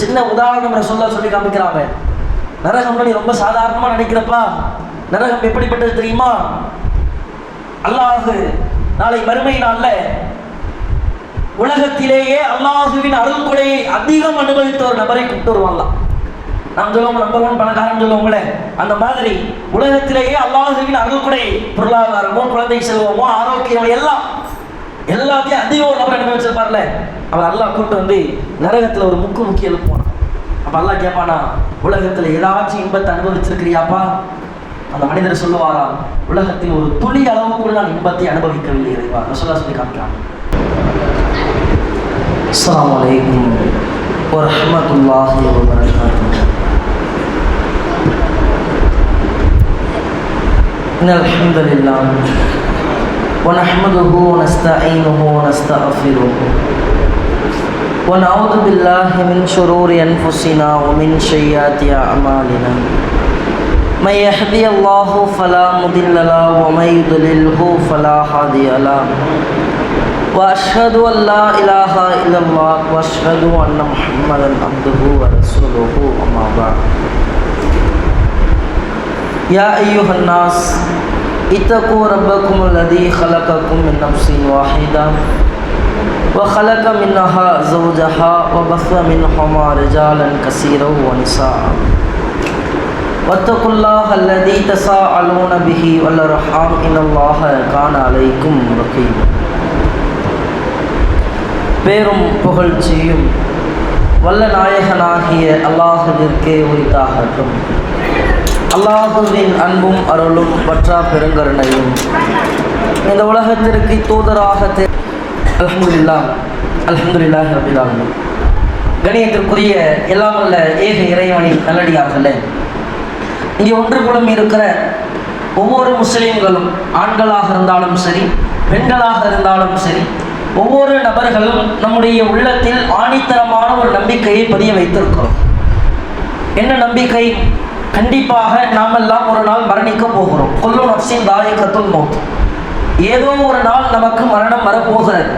சின்ன உதாரணம் ரசூலுல்லாஹ் சொல்லி காமிக்கிறாங்க. நரகம்ல நீ ரொம்ப சாதாரணமா நினைக்கிறப்பா, நரகம் எப்படிப்பட்டது தெரியுமா? அல்லாஹ் நாளை மறுமை நாள்ல உலகத்திலேயே அல்லாஹுவின் அருள் கொடையை அதிகம் அனுபவித்த ஒரு நபரை கூப்பிட்டு வருவாங்களாம். நாம் சொல்லுவோம் நம்பர் 1 பணக்காரன் சொல்லுவோங்களே, அந்த மாதிரி உலகத்திலேயே அல்லாஹுவின் அருள் கொடை, பொருளாதாரமோ குழந்தை செல்வமோ ஆரோக்கியமோ எல்லாத்தையும் அதிகம் ஒரு நபர் அனுபவிச்சிருப்பார்ல, அவர் அல்லாஹ் கூப்பிட்டு வந்து நரகத்துல ஒரு முக்கி எழுப்புவான். அப்ப அல்லாஹ் கேட்பானா, உலகத்துல ஏதாச்சும் இன்பத்தை அனுபவிச்சிருக்கிறியாப்பா? அந்த மனிதர் சொல்லுவாராம், உலகத்தில் ஒரு துளி அளவு கூட நான் இன்பத்தை அனுபவிக்கவில்லை இறைவா. ரசூலுல்லாஹ் சொல்லி காமிக்கிறாங்க. அஸ்ஸலாமு அலைக்கும் வரஹ்மத்துல்லாஹி வபரகாத்துஹு. இன்னல் ஹம்தலில்லாஹ் வ நஹ்மதுஹு வ நஸ்தஈனுஹு வ நஸ்தக்ஃபிருஹு வ நஊது பில்லாஹி மின் ஷுரூரி அன்ஃபுஸினா வ மின் ஷையாத்தி அஅமாலினா. من يهدي الله فلا مضل له ومن يضلله فلا هادي له واشهد ان لا اله الا الله واشهد ان محمدا عبده ورسوله اما بعد. يا ايها الناس اتقوا ربكم الذي خلقكم من نفس واحده وخلق منها زوجها وبث منهما رجالا كثيرا ونساء واتقوا الله الذي تساءلون به والارحام ان الله كان عليكم رقيبا. பேரும் புகழ்ச்சியும் வல்ல நாயகனாகிய அல்லாஹுவிற்கே உரித்தாகட்டும். அல்லாஹுவின் அன்பும் அருளும் பற்றா பெருங்கருணையும் இந்த உலகத்திற்கு தூதராக அல்ஹம்துலில்லாஹ் அல்ஹம்துலில்லாஹி ரப்பில் ஆலமீன். கணியத்திற்குரிய எல்லாம் வல்ல ஏக இறைவனின் நல்லடியார்களே, இங்கே ஒன்று குலம் இருக்கிற ஒவ்வொரு முஸ்லிம்களும் ஆண்களாக இருந்தாலும் சரி பெண்களாக இருந்தாலும் சரி ஒவ்வொரு நபர்களும் நம்முடைய உள்ளத்தில் ஆணித்தரமான ஒரு நம்பிக்கையை பதிய வைத்திருக்கிறோம். என்ன நம்பிக்கை? கண்டிப்பாக நாமெல்லாம் ஒரு நாள் மரணிக்க போகிறோம். குல்லு நஃப்ஸின் தாயிகத்துல் மௌத். ஏதோ ஒரு நாள் நமக்கு மரணம் வரப்போகிறது.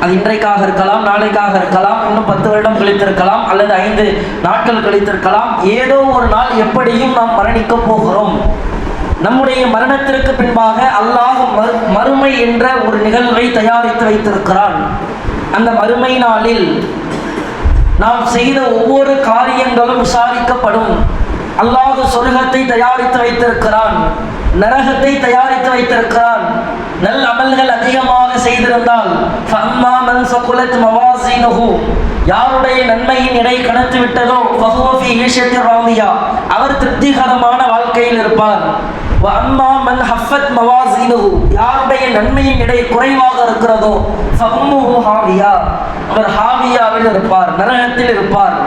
அது இன்றைக்காக இருக்கலாம், நாளைக்காக இருக்கலாம், இன்னும் 10 வருடம் கழித்திருக்கலாம், அல்லது 5 நாட்கள் கழித்திருக்கலாம். ஏதோ ஒரு நாள் எப்படியும் நாம் மரணிக்க போகிறோம். நம்முடைய மரணத்திற்கு பின்பாக அல்லாஹ் மறுமை என்ற ஒரு நிகழ்வை தயாரித்து வைத்திருக்கிறான். அந்த மறுமை நாளில் நாம் செய்த ஒவ்வொரு காரியங்களும் விசாரிக்கப்படும். அல்லாஹ் சொர்க்கத்தை தயாரித்து வைத்திருக்கிறான், நரகத்தை தயாரித்து வைத்திருக்கிறான். நல்ல அமல்கள் அதிகமாக செய்திருந்தால் ஃபம்மா மன் ஸகுலத் மவாஸீனுஹு, யாருடைய நன்மையின் எடை கனத்து விட்டதோ ஃபஹுவ ஃபீ ஈஷத்திர் ராதியா, அவர் திருப்திகரமான வாழ்க்கையில் இருப்பார். வ அம்மா மன் ஹஃபத் மவாஸீனுஹு, யாருடைய நன்மையின் எடை குறைவாக இருக்கிறதோ ஃபஹும்முஹு ஹாவியா, அவர் ஹாவியாவில் இருப்பார், நரகத்தில் இருப்பார்.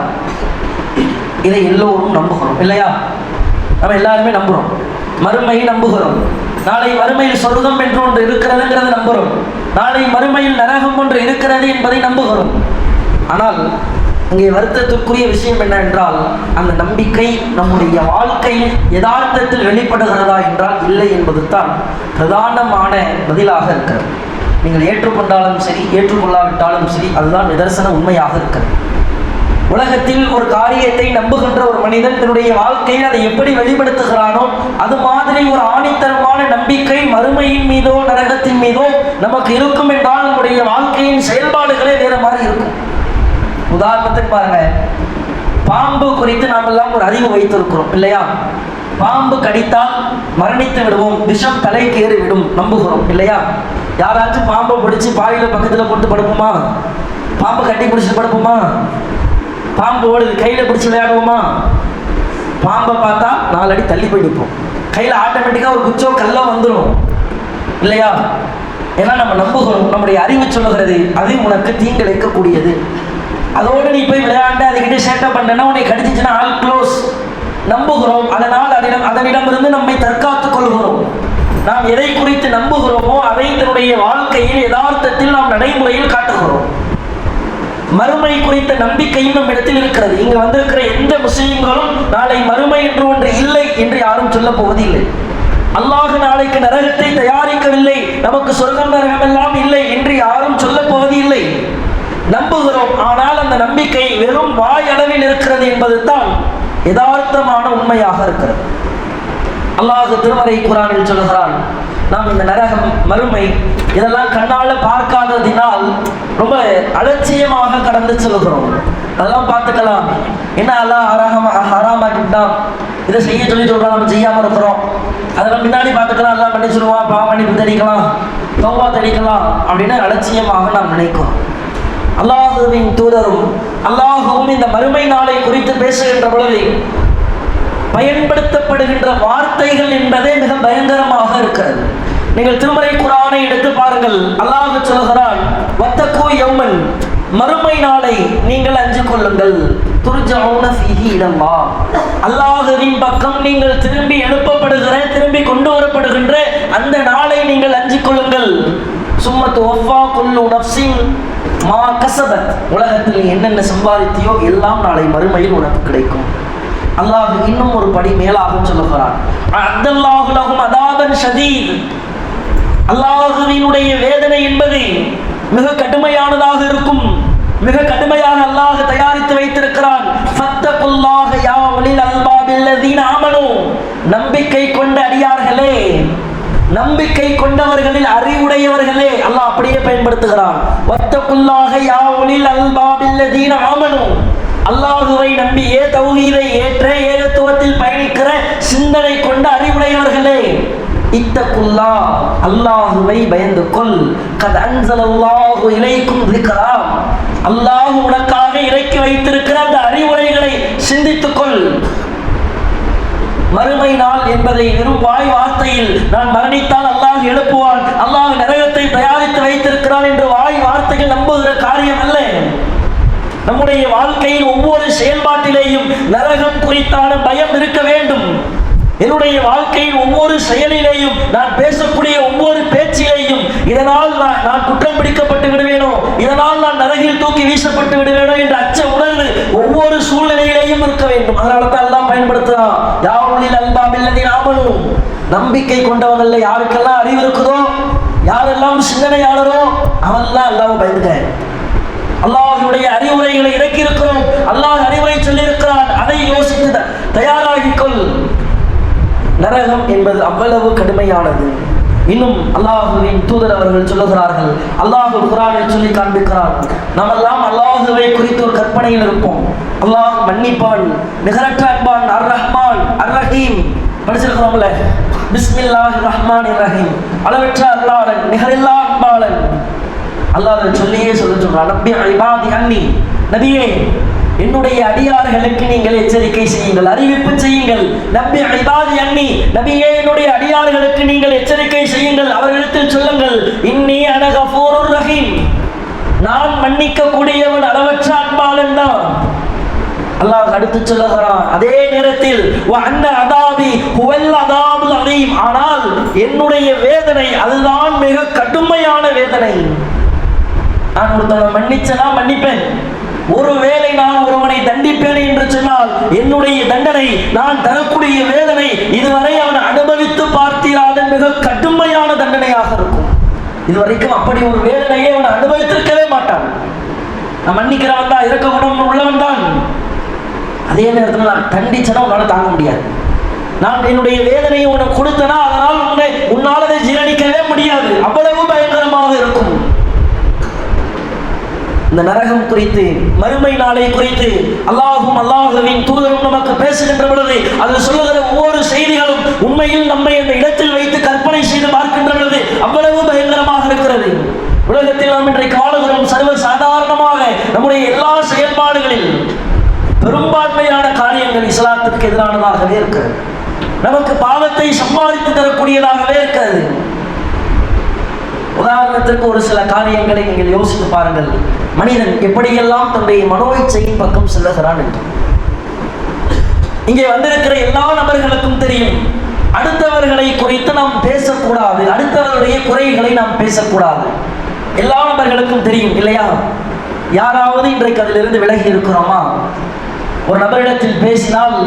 இதை எல்லோரும் நம்புகிறோம் இல்லையா? நம்ம எல்லாருமே நம்புகிறோம். மறுமையை நம்புகிறோம். நாளை மறுமையில் சொர்க்கம் என்று ஒன்று இருக்கிறதுங்கிறத நம்புகிறோம். நாளை மறுமையில் நரகம் ஒன்று இருக்கிறது என்பதை நம்புகிறோம். ஆனால் இங்கே வருத்தத்திற்குரிய விஷயம் என்ன என்றால், அந்த நம்பிக்கை நம்முடைய வாழ்க்கையில் யதார்த்தத்தில் வெளிப்படுகிறதா என்றால் இல்லை என்பது தான் பிரதானமான பதிலாக இருக்கிறது. நீங்கள் ஏற்றுக்கொண்டாலும் சரி ஏற்றுக்கொள்ளாவிட்டாலும் சரி அதுதான் நிதர்சன உண்மையாக இருக்கிறது. உலகத்தில் ஒரு காரியத்தை நம்புகின்ற ஒரு மனிதன் தன்னுடைய வாழ்க்கையில் அதை எப்படி வெளிப்படுத்துகிறானோ அது மாதிரி ஒரு ஆணித்தரமான நம்பிக்கை மறுமையின் மீதோ நரகத்தின் மீதோ நமக்கு இருக்கும் என்றால் நம்முடைய வாழ்க்கையின் செயல்பாடுகளே வேற மாதிரி இருக்கும். உதாரணத்துக்கு பாருங்க, பாம்பு குறித்து நாம் எல்லாம் ஒரு அறிவு வைத்திருக்கிறோம் இல்லையா? பாம்பு கடித்தால் மரணித்து விடுவோம், விஷம் தலைக்கு ஏறி விடும் நம்புகிறோம் இல்லையா? யாராச்சும் பாம்பை பிடிச்சி பாயில பக்கத்தில் போட்டு படுப்போமா? பாம்பு கட்டி பிடிச்சி படுப்போமா? பாம்பு ஓடுது கையில் பிடிச்சி விளையாடுவோமா? பாம்பை பார்த்தா 4 அடி தள்ளி போய் நிற்போம். கையில் ஆட்டோமேட்டிக்காக ஒரு குச்சோ கல்லோ வந்துடும் இல்லையா? ஏன்னா நம்ம நம்புகிறோம், நம்முடைய அறிவு சொல்லுகிறது அது உனக்கு தீங்கிழைக்கக்கூடியது. அதோடு நீ போய் விளையாண்டு அதுக்கிட்ட சேட்டை பண்ணனா உன்னை கடிச்சிச்சுன்னா ஆல் க்ளோஸ் நம்புகிறோம். அதனால் அதனிடமிருந்து நம்மை தற்காத்துக் கொள்கிறோம். நாம் எதை குறித்து நம்புகிறோமோ அதை தன்னுடைய வாழ்க்கையில் யதார்த்தத்தில் நாம் நடைமுறையில் காட்டுகிறோம். மறுமை குறித்த நம்பிக்கையும் நம் இடத்தில் இருக்கிறது. இங்கு வந்திருக்கிற எந்த முஸ்லிம்களும் நாளை மறுமை என்று ஒன்று இல்லை என்று யாரும் சொல்ல போவதில்லை. அல்லாஹ் நாளைக்கு நரகத்தை தயாரிக்கவில்லை, நமக்கு சொர்க்கம் நரகம் எல்லாம் இல்லை என்று யாரும் சொல்ல போவதில்லை. நம்புகிறோம். ஆனால் அந்த நம்பிக்கை வெறும் வாய் அளவில் இருக்கிறது என்பது தான் யதார்த்தமான உண்மையாக இருக்கிறது. அல்லாஹ் திருமறை குர்ஆனில் சொல்கிறான், நாம் இந்த நரகம், மறுமை இதெல்லாம் கண்ணால் பார்க்காததினால் ரொம்ப அலட்சியமாக கடந்து செல்கிறோம். அதெல்லாம் பார்த்துக்கலாம், என்ன அல்லாஹ் ஹராமாக்கிட்டான், இதை செய்ய சொல்கிறான், நம்ம செய்யாமல் இருக்கிறோம், அதெல்லாம் பின்னாடி பார்த்துக்கலாம், எல்லாம் பண்ணி சொல்லுவான், பாவமன்னிப்பு தெரிவிக்கலாம், தௌபா தெரிவிக்கலாம் அப்படின்னு அலட்சியமாக நாம் நினைக்கிறோம். அல்லாஹுவின் தூதரும் அல்லாஹுவும் இந்த மறுமை நாளை குறித்து பேசுகின்ற பொழுது பயன்படுத்தப்படுகின்ற வார்த்தைகள் என்பதே மிக பயங்கரமாக இருக்கிறது. நீங்கள் திருமறை குர்ஆனை எடுத்து பாருங்கள். அல்லாஹ் சொல்கிறான், வத்தகு யௌமன், மறுமை நாளை நீங்கள் அஞ்சு கொள்ளுங்கள், துர்ஜஊன ஃபீஹி இலல்லாஹ், அல்லாஹ்வின் பக்கம் நீங்கள் திரும்பி எழுப்பப்படுகிற, திரும்பி கொண்டு வரப்படுகின்ற அந்த நாளை நீங்கள் அஞ்சு கொள்ளுங்கள். சும்ம துவஃபா குல்லு நஃப்ஸின் மா கஸபத், உலகத்தில் என்னென்ன சம்பாதித்தியோ எல்லாம் நாளை மறுமையில் உனக்கு கிடைக்கும். அல்லாஹ் இன்னும் ஒரு படி மேலாக சொல்லுகிறான், அஅத்தல்லாஹு லஹும் அதாபன் ஷதீத், அல்லாஹுவினுடைய வேதனை என்பது மிக கடுமையானதாக இருக்கும், மிக கடுமையாக அல்லாஹ் தயாரித்து வைத்திருக்கிறான். ஃபத்தகுல்லாஹ யா உலில் அல்பாபில்லதீன ஆமனூ, நம்பிக்கை கொண்ட அடியார்களே, நம்பிக்கை கொண்டவர்களில் அறிவுடையவர்களே, அல்லாஹ் அப்படியே பயன்படுத்துகிறான். வத்தகுல்லாஹ யா உலில் அல்பாபில்லதீன ஆமனூ, அல்லாஹுவை நம்பியே தௌஹீதை ஏற்ற ஏகத்துவத்தில் பயணிக்கிற சிந்தனை கொண்ட அறிவுடையவர்களே, இத்தகுல்லா, அல்லாஹுவை பயந்து கொள், கத் அன்ஸலல்லாஹு இலைக்கும் ذிக்ரா, அல்லாஹ் உனக்காக இறக்கி வைத்திருக்கிற அந்த அறிவுரைகளை சிந்தித்துக்கொள். மறுமை நாள் என்பதை வெறும் வாய் வார்த்தையில் நான் மரணித்தால் அல்லாஹ் எழுப்புவான், அல்லாஹ் நரகத்தை தயாரித்து வைத்திருக்கிறான் என்று வாய் வார்த்தைகள் நம்புகிற காரியம் அல்ல. நம்முடைய வாழ்க்கையில் ஒவ்வொரு செயல்பாட்டிலேயும் நரகம் குறித்தான பயம் இருக்க வேண்டும். என்னுடைய வாழ்க்கையில் ஒவ்வொரு செயலிலேயும், நான் பேசக்கூடிய ஒவ்வொரு பேச்சிலேயும், இதனால் நான் குற்றம் பிடிக்கப்பட்டு விடுவேனோ, இதனால் நான் நரகில் தூக்கி வீசப்பட்டு விடுவேனோ என்ற அச்ச உணர்வு ஒவ்வொரு சூழ்நிலையிலேயும் இருக்க வேண்டும். அதனால தான் எல்லாம் பயன்படுத்துறான், யா உலில் அல்பாபில்லதீன ஆமனூ, நம்பிக்கை கொண்டவங்கள்ல யாருக்கெல்லாம் அறிவு இருக்குதோ, யாரெல்லாம் சிந்தனையாளரோ அவெல்லாம் அல்லாஹ்வை பயந்துங்க. அல்லாஹ்வுடைய அறிவுரைகளை இறக்கி இருக்கிறோம், அல்லாஹ் அறிவுரை சொல்லி இருக்கிறான், அதை யோசித்து தயாராகிக்கொள். நரகம் என்பது அவ்வளவு கடுமையானது. இன்னும் அல்லாஹுவின் தூதர் அவர்கள் சொல்லுகிறார்கள், அல்லாஹ் குர்ஆனில் சொல்லி காண்பிக்கிறார், நாம் எல்லாம் அல்லாஹுவை குறித்து ஒரு கற்பனையில் இருப்போம். அல்லாஹ் மன்னிப்பவன், நிகரற்ற அன்பான், அர் ரஹ்மான் அர் ரஹீம் படிச்சிருக்கிறோம்ல, பிஸ்மில்லாஹிர் ரஹ்மானிர் ரஹீம், அளவற்ற அருளாளன், நிகரில்லா அன்பாளன். அல்லாஹ் சொல்லியே சொல்றான், நபி இபாதி அன்னி, நபியே என்னுடைய அடியார்களுக்கு நீங்கள் எச்சரிக்கை செய்யுங்கள், அறிவிப்பு செய்யுங்கள். நபி இபாதி அன்னி, நபியே என்னுடைய அடியார்களுக்கு நீங்கள் எச்சரிக்கை செய்யுங்கள், அவர்களிடத்தில் சொல்லுங்கள், இன்னி அன கஃபூருர் ரஹீம், நான் மன்னிக்க கூடியவன், அளவற்ற அன்பாளன் தான். அல்லாஹ் அடுத்து சொல்லுகிறான், அதே நேரத்தில் வ அன்ன அதாபி ஹுவல் அதாபுல் அலீம், ஆனால் என்னுடைய வேதனை அதுதான் மிக கடுமையான வேதனை. நான் ஒருத்தவனை மன்னிச்சனா மன்னிப்பேன், ஒருவேளை நான் ஒருவனை தண்டிப்பேன் என்று சொன்னால் என்னுடைய தண்டனை, நான் தரக்கூடிய வேதனை இதுவரை அவன் அனுபவித்து பார்த்திராத மிக கடுமையான தண்டனையாக இருக்கும். இதுவரைக்கும் அப்படி ஒரு வேதனையை அவன் அனுபவித்திருக்கவே மாட்டான். நான் மன்னிக்கிறவன் தான், இறக்க குணம் உள்ளவன் தான். அதே நேரத்தில் நான் தண்டிச்சனா உன்னால தாங்க முடியாது. நான் என்னுடைய வேதனையை உனக்கு கொடுத்தனா அதனால் உன்னால் அதை ஜீரணிக்கவே முடியாது, அவ்வளவு பயங்கரமாக இருக்கும். இந்த நரகம் குறித்து, மறுமை நாளை குறித்து அல்லாஹும் அல்லாஹுவின் தூதரும் நமக்கு பேசுகின்ற பொழுது அது சொல்லுகிற ஒவ்வொரு செய்திகளும் உண்மையில் நம்மை அந்த இடத்தில் வைத்து கற்பனை செய்து பார்க்கின்ற பொழுது அவ்வளவு பயங்கரமாக இருக்கிறது. உலகத்தில் நாம் இன்றைக்கு வாழுகிறோம், சர்வ சாதாரணமாக நம்முடைய எல்லா செயல்பாடுகளில் பெரும்பான்மையான காரியங்கள் இஸ்லாத்துக்கு எதிரானதாகவே இருக்கிறது, நமக்கு பாவத்தை சம்பாதித்து தரக்கூடியதாகவே இருக்கிறது. உதாரணத்திற்கு ஒரு சில காரியங்களை நீங்கள் யோசித்து பாருங்கள். மனிதன் எப்படியெல்லாம் தன்னுடைய மனோ இச்சையின் பக்கம் செல்லுகிறான் என்று இங்கே வந்திருக்கிற எல்லா நபர்களுக்கும் தெரியும். அடுத்தவர்களை குறித்து நாம் பேசக்கூடாது, அடுத்தவர்களுடைய குறைகளை நாம் பேசக்கூடாது, எல்லா நபர்களுக்கும் தெரியும் இல்லையா? யாராவது இன்றைக்கு அதிலிருந்து விலகி இருக்கிறோமா? ஒரு நபரிடத்தில் பேசினால்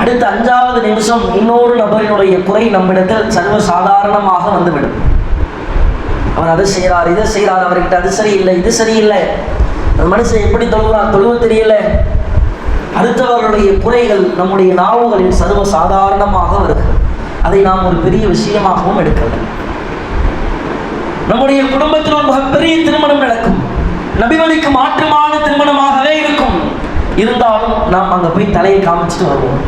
அடுத்த 5வது நிமிஷம் இன்னொரு நபரினுடைய குறை நம்மிடத்தில் சர்வ சாதாரணமாக வந்துவிடும். அவர் அதை செய்கிறார், இதை செய்கிறார், அவர்கிட்ட அது சரியில்லை, இது சரியில்லை. மனுஷன் எப்படி தொழுகிறான், தொழுவ தெரியல. அடுத்தவர்களுடைய குறைகள் நம்முடைய நாவுகளில் சர்வ சாதாரணமாக வருகிறது. அதை நாம் ஒரு பெரிய விஷயமாகவும் எடுக்கல. நம்முடைய குடும்பத்தில் ஒரு மிகப்பெரிய திருமணம் நடக்கும், நபிவழிக்கு மாற்றமான திருமணமாகவே இருக்கும். இருந்தாலும் நாம் அங்கே போய் தலையை காமிச்சிட்டு வருவோம்.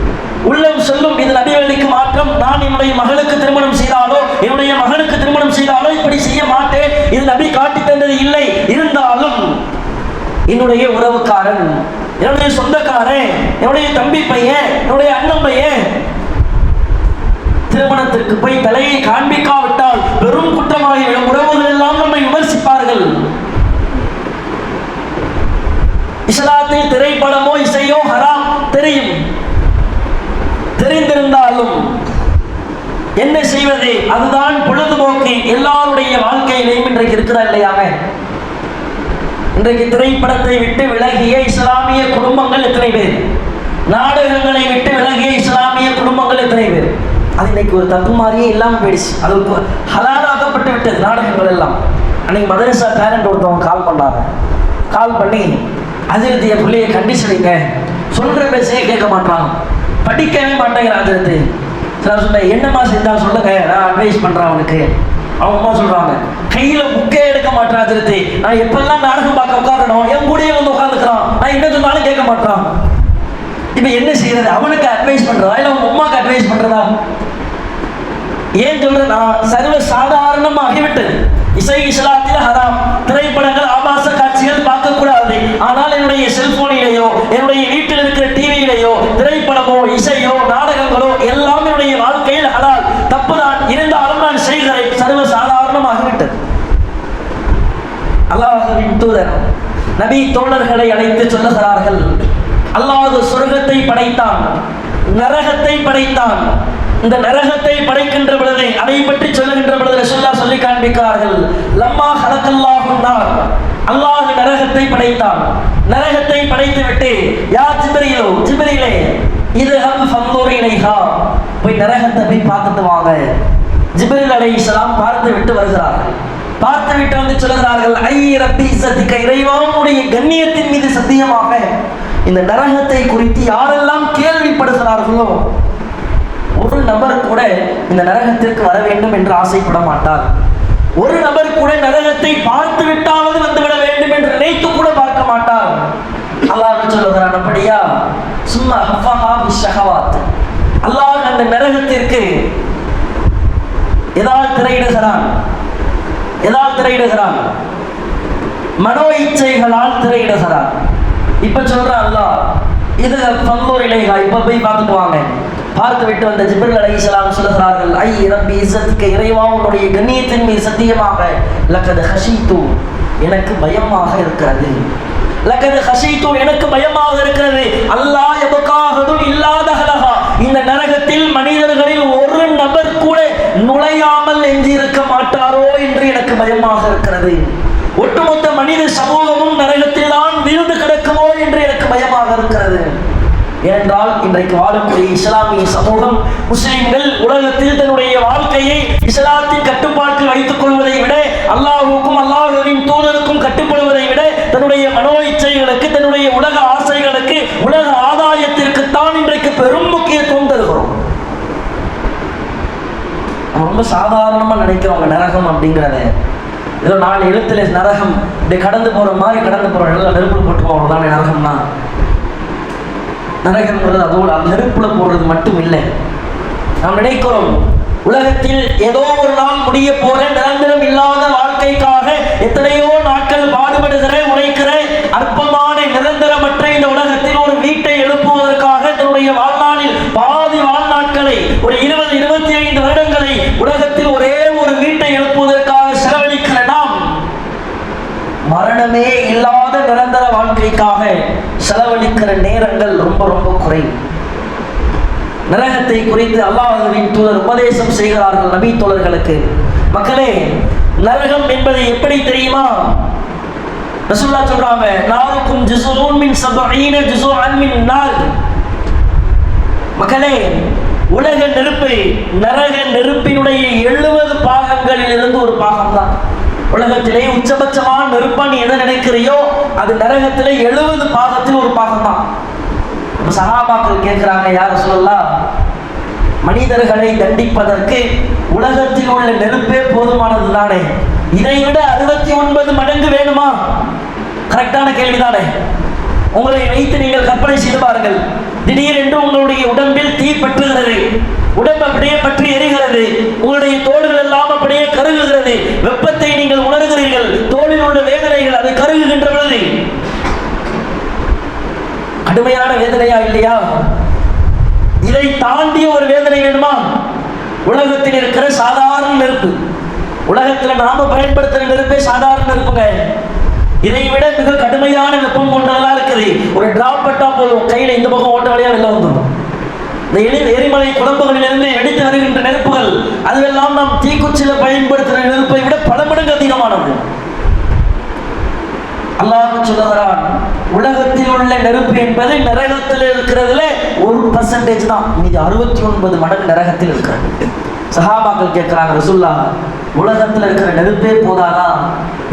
உள்ளம் சொல்லும் இது நபிவழிக்கு மாற்றம், நான் என்னுடைய மகளுக்கு திருமணம் செய்தாலோ என்னுடைய மகனுக்கு திருமணம் செய்தாலோ இப்படி செய்ய மாட்டேன், இது நபி காட்டி தந்தது இல்லை. இருந்தாலும் என்னுடைய உறவுக்காரன், என்னுடைய சொந்தக்காரன், என்னுடைய தம்பி பையன், என்னுடைய அண்ணன் பையன் திருமணத்திற்கு போய் தலையை காண்பிக்காவிட்டால் பெரும் குற்றமாகிவிடும். உறவுகள் எல்லாம் நம்மை விமர்சிப்பார்கள். இஸ்லாத்தில் திரைப்படமோ இசையோ ஹராம் தெரியும். தெரிந்திருந்தாலும் என்ன செய்வது? அதுதான் பொழுதுபோக்கு எல்லாருடைய வாழ்க்கையிலையும் இன்றைக்கு இருக்கிறா இல்லையாங்க? இன்றைக்கு திரைப்படத்தை விட்டு விலகிய இஸ்லாமிய குடும்பங்கள் எத்தனை பேர்? நாடகங்களை விட்டு விலகிய இஸ்லாமிய குடும்பங்கள் எத்தனை பேர்? அது இன்னைக்கு ஒரு தப்பு மாதிரியே இல்லாமல் போயிடுச்சு. அது ஹலாலாக்கப்பட்டு விட்டது நாடகங்கள் எல்லாம். அன்னைக்கு மதரசா பேரண்ட் ஒருத்தவங்க கால் பண்ணாங்க. கால் பண்ணி அதிர்த்து என் பிள்ளையை கண்டிஷனிங்க, சொல்கிற பேச்சையே கேட்க மாட்டான், படிக்கவே மாட்டேங்கிற அதிர்த்து. சில சொன்னேன், என்னம்மா செஞ்சால் சொல்லுங்க, நான் அட்வைஸ் பண்ணுறேன் அவனுக்கு. அவங்க அம்மா சொல்கிறாங்க, கையில் புக்கே எடுக்க மாட்டான் அதிர்த்து, நான் எப்பெல்லாம் நாடகம் பார்க்க உட்காரணும் என் கூடயே வந்து உட்காந்துக்கிறான், நான் என்ன சொன்னாலும் கேட்க மாட்டான். இப்போ என்ன செய்யறது? அவனுக்கு அட்வைஸ் பண்ணுறதா இல்லை அவங்க அம்மாவுக்கு அட்வைஸ் பண்ணுறதா? ஏன் சொல்றேன், நான் சர்வ சாதாரணமாகிவிட்டது. இசை இஸ்லாத்தில் ஹராம், திரைப்படங்கள் ஆபாச காட்சிகள் பார்க்கக்கூடாது. ஆனால் என்னுடைய செல்போனிலேயோ என்னுடைய வீட்டில் இருக்கிற டிவியிலேயோ திரைப்படமோ இசையோ நாடகங்களோ எல்லாம் என்னுடைய வாழ்க்கையில் ஹலால், தப்புதான். இருந்தாலும் நான் செய்கிறேன். சர்வ சாதாரணமாகிவிட்டது. அல்லாஹ்வின் தூதர் நபி தோழர்களை அழைத்து சொல்லுகிறார்கள், அல்லாஹ் சொர்க்கத்தை படைத்தான், நரகத்தை படைத்தான். இந்த நரகத்தை படைக்கின்ற பொழுது, அதை பற்றி சொல்லுகின்ற பொழுது ரசூலுல்லாஹ் சொல்லி காண்பிக்கிறார்கள், லம்மா ஹலகல்லாஹு நார், அல்லாஹ் நரகத்தை படைத்தான். நரகத்தை படைத்து விட்டு யா ஜிப்ரீலோ, ஜிப்ரீலே இதுஹப் ஃபன்துர் இலைஹா, போய் நரகத்தை போய் பார்த்துட்டு வாங்க. ஜிப்ரீல் அலைஹிஸ்ஸலாம் பார்த்து விட்டு வருகிறார்கள். பார்த்து விட்டு வந்து சொல்கிறார்கள், ஐ ரப்பி இஸ்ஸத்திக, இறைவனுடைய கண்ணியத்தின் மீது சத்தியமாக இந்த நரகத்தை குறித்து யாரெல்லாம் கேள்விப்படுகிறார்களோ ஒரு நபர் கூட இந்த நரகத்திற்கு வர வேண்டும் என்று ஆசைப்பட மாட்டார். ஒரு நபர் கூட நரகத்தை பார்த்து விட்டாவது வந்துவிட வேண்டும் என்று நினைத்து கூட பார்க்க மாட்டார். அல்லாஹ் சொல்லுகிறான், அப்படியா? சும்மா ஹஃபஹா பிஷ்ஷஹவாத், அல்லாஹ் அந்த நரகத்திற்கு எதால் திரையிடுகிறான்? எதால் திரையிடுகிறான்? மனோ இச்சைகளால் திரையிடுகிறான். இப்ப சொல்றான் அல்லாஹ், இது ஃபன்துர் இலைஹா, இப்ப போய் பார்த்துட்டு வாங்க. பார்த்து விட்டு வந்த ஜிப்ரீல் அலைஹிஸ்ஸலாம் சொல்கிறார்கள், ஐ ரப்பி இஸ்ஸத்திக, இறைவா உன்னுடைய கண்ணியத்தின் மீது சத்தியமாக, லகத் ஹஷீது, எனக்கு பயமாக இருக்கிறது. லகத் ஹஷீது, எனக்கு பயமாக இருக்கிறது. அல்லாஹ் யபகாஹதும் இல்லாதஹலஹா, இந்த நரகத்தில் மனிதர்களில் ஒரு நபர் கூட நுழையாமல் எஞ்சியிருக்க மாட்டாரோ என்று எனக்கு பயமாக இருக்கிறது. ஒட்டுமொத்த மனித சமூகமும் நரகத்தில் தான் விழுந்து கிடக்குமோ என்று எனக்கு பயமாக இருக்கிறது. ஏனென்றால் இன்றைக்கு வாழக்கூடிய இஸ்லாமிய சமூகம், முஸ்லிம்கள் உலகத்தில் தன்னுடைய வாழ்க்கையை இஸ்லாத்தின் கட்டுப்பாட்டில் வைத்துக் கொள்வதை விட, அல்லாஹ்வுக்கும் அல்லாஹ்வின் தூதருக்கும் கட்டுப்படுவதை விட, தன்னுடைய மனோ இச்சைகளுக்கு, தன்னுடைய உலக ஆசைகளுக்கு, உலக ஆதாயத்திற்கு தான் இன்றைக்கு பெரும் முக்கியத்துவம் தருகிறோம். ரொம்ப சாதாரணமா நினைக்கிறவங்க நரகம் அப்படிங்கிறத, ஏதோ 4 எழுத்துல நரகம் இப்படி கடந்து போற மாதிரி கடந்து போற எல்லாம் நெருப்புல போட்டுருவோம், அவ்வளவுதானே நரகம்னா. நரகம்ங்கிறது அதோட நெருப்புல போடுறது மட்டும் இல்லை. நாம் நினைக்கிறோம் உலகத்தில் ஏதோ ஒரு நாள் முடிய போற நிரந்தரம் இல்லாத வாழ்க்கைக்காக எத்தனையோ நாட்கள் பாடுபடுகிற, உழைக்கிற, அற்பமான நிரந்தரமற்ற இந்த உலகத்தில் ஒரு வீட்டை எழுப்புவதற்காக தன்னுடைய வாழ்நாளில் பாதி வாழ்நாட்களை, ஒரு 20-25 வருடங்களை உலகத்தில் ஒரே ஒரு வீட்டை எழுப்புவதற்காக செலவழிக்கிற நாம், மரணமே இல்லாத நிரந்தர வாழ்க்கைக்காக செலவழிக்கிற நேரங்கள் ரொம்ப ரொம்ப குறைவு. நரகத்தை குறித்து அல்லாஹ்வின் தூதர் உபதேசம் செய்கிறார்கள் நபி தோழர்களுக்கு. மக்களே, நரகம் என்பது எப்படி தெரியுமா? ரசூலுல்லாஹ் சொல்றாங்க, நாருக்கும் ஜுஸூன் மின் 70 ஜுஸூஅன் மின் நார். மக்களே, உலக நெருப்பு நரக நெருப்பினுடைய 70 பாகங்களில் இருந்து ஒரு பாகம் தான். உலகத்திலே உச்சபட்சமான நெருப்பா நீ எதை நினைக்கிறியோ அது நரகத்திலே 70 பாகத்தில் ஒரு பாகம் தான். சஹாபாக்கள் கேட்கிறாங்க, யார் சொல்லலாம், மனிதர்களை தண்டிப்பதற்கு உலகத்தில் உள்ள நெருப்பே போதுமானது தானே, இதை விட 69 மடங்கு வேணுமா? கரெக்டான கேள்விதானே. உங்களை வைத்து நீங்கள் கற்பனை செய்து பாருங்கள். திடீரென்று உங்களுடைய உடம்பில் தீ பற்றுகிறது, உடம்பு அப்படியே பற்றி எரிகிறது, உங்களுடைய தோள்கள் எல்லாம் அப்படியே கருகுகிறது, வெப்பத்தை நீங்கள் உணர்கிறீர்கள், தோளில் உள்ள வேதனைகள் அது கருகுகின்ற பொழுது கடுமையான வேதனையா இல்லையா? இதை தாண்டிய ஒரு வேதனை வேணுமா? உலகத்தில் இருக்கிற சாதாரண நெருப்பு, உலகத்தில் நாம பயன்படுத்துகிற நெருப்பே சாதாரண நெருப்புங்க. இதை விட மிக கடுமையான வெப்பம் கொண்டதெல்லாம் இருக்குது. ஒரு டிராப் பட்டா போதும், கையில இந்த பக்கம் ஓட்ட வழியா வெளில வந்துடும். இந்த எரிமலை குழம்புகளிலிருந்து வெடித்து வருகின்ற நெருப்புகள் அதுவெல்லாம் நாம் தீக்குச்சியில பயன்படுத்துகிற நெருப்பை விட பல மடங்கு அதிகமானது. அல்லாஹ் சொல்லுகிறான், உலகத்தில் உள்ள நெருப்பு என்பது நரகத்தில் இருக்கிறதுல 1% தான், மீது 69 மடங்கு நரகத்தில் இருக்கிறது. சஹாபாக்கள் கேட்கிறாங்க, ரசூலுல்லாஹ் உலகத்தில் இருக்கிற நெருப்பே போதாதா,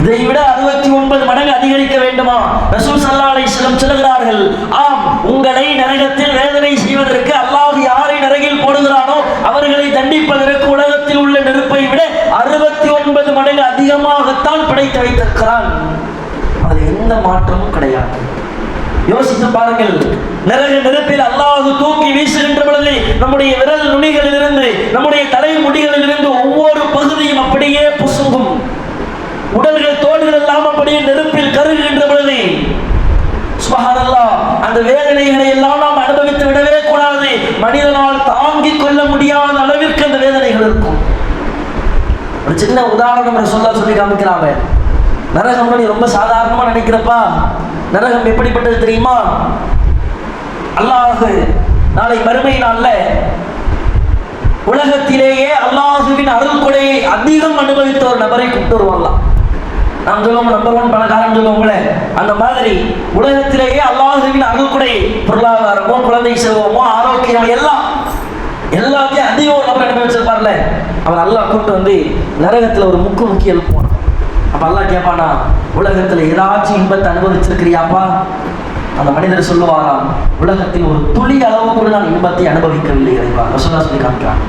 இதை விட 69 மடங்கு அதிகரிக்க வேண்டுமா? ரசூல் ஸல்லல்லாஹு அலைஹி வஸல்லம் சொல்லுகிறார்கள், ஆம், உங்களை நரகத்தில் வேதனை செய்வதற்கு அல்லாஹ் யாரை நரகில் போடுகிறானோ அவர்களை தண்டிப்பதற்கு உலகத்தில் உள்ள நெருப்பை விட 69 மடங்கு அதிகமாகத்தான் படைத்து வைத்திருக்கிறான். அது எந்த மாற்றமும் கிடையாது. யோசித்து பாருங்கள், நரக நெருப்பில் அல்லாஹ் தூக்கி வீசுகின்ற பொழுது நம்முடைய விரல் நுனிகளில் இருந்து நம்முடைய தலை முடிகளில் இருந்து ஒவ்வொரு பகுதியும் அப்படியே புசுங்கும். உடல்கள் தோள்கள் எல்லாம் அப்படியே நெருப்பில் கருகுகின்ற பொழுது சுப்ஹானல்லாஹ், அந்த வேதனைகளை எல்லாம் நாம் அனுபவித்து விடவே கூடாது. மனிதனால் தாங்கிக் கொள்ள முடியாத அளவிற்கு அந்த வேதனைகள் இருக்கும். ஒரு சின்ன உதாரணம் சொல்லி காமிக்கிறாங்க. நரகம் நீ ரொம்ப சாதாரணமா நினைக்கிறப்பா, நரகம் எப்படிப்பட்டது தெரியுமா? அல்லாஹ் நாளை மறுமை நாள்ல உலகத்திலேயே அல்லாஹுவின் அருள் கொடையை அதிகம் அனுபவித்த ஒரு நபரை கூப்பிட்டு வருவாங்களாம். நாம் சொல்லுவோம் நம்பர் 1 பணக்காரன் சொல்லுவோங்களே, அந்த மாதிரி உலகத்திலேயே அல்லாஹுவின் அருள் கொடை, பொருளாதாரமோ குழந்தை செல்வமோ ஆரோக்கியம் எல்லாத்தையும் அதிகம் ஒரு நபர் அனுபவிச்சிருப்பார்ல, அவர் அல்லாஹ் கூப்பிட்டு வந்து நரகத்துல ஒரு முக்கி எழுப்புவான். அப்ப அல்லாஹ் கேட்பானா, உலகத்துல ஏதாச்சும் இன்பத்தை அனுபவிச்சிருக்கிறியாப்பா? அந்த மனிதர் சொல்லுவாராம், உலகத்தில் ஒரு துளி அளவு கூட நான் இன்பத்தை அனுபவிக்கவில்லை இறைவா. ரசூலுல்லாஹ் சொல்லி காமிக்கிறான்.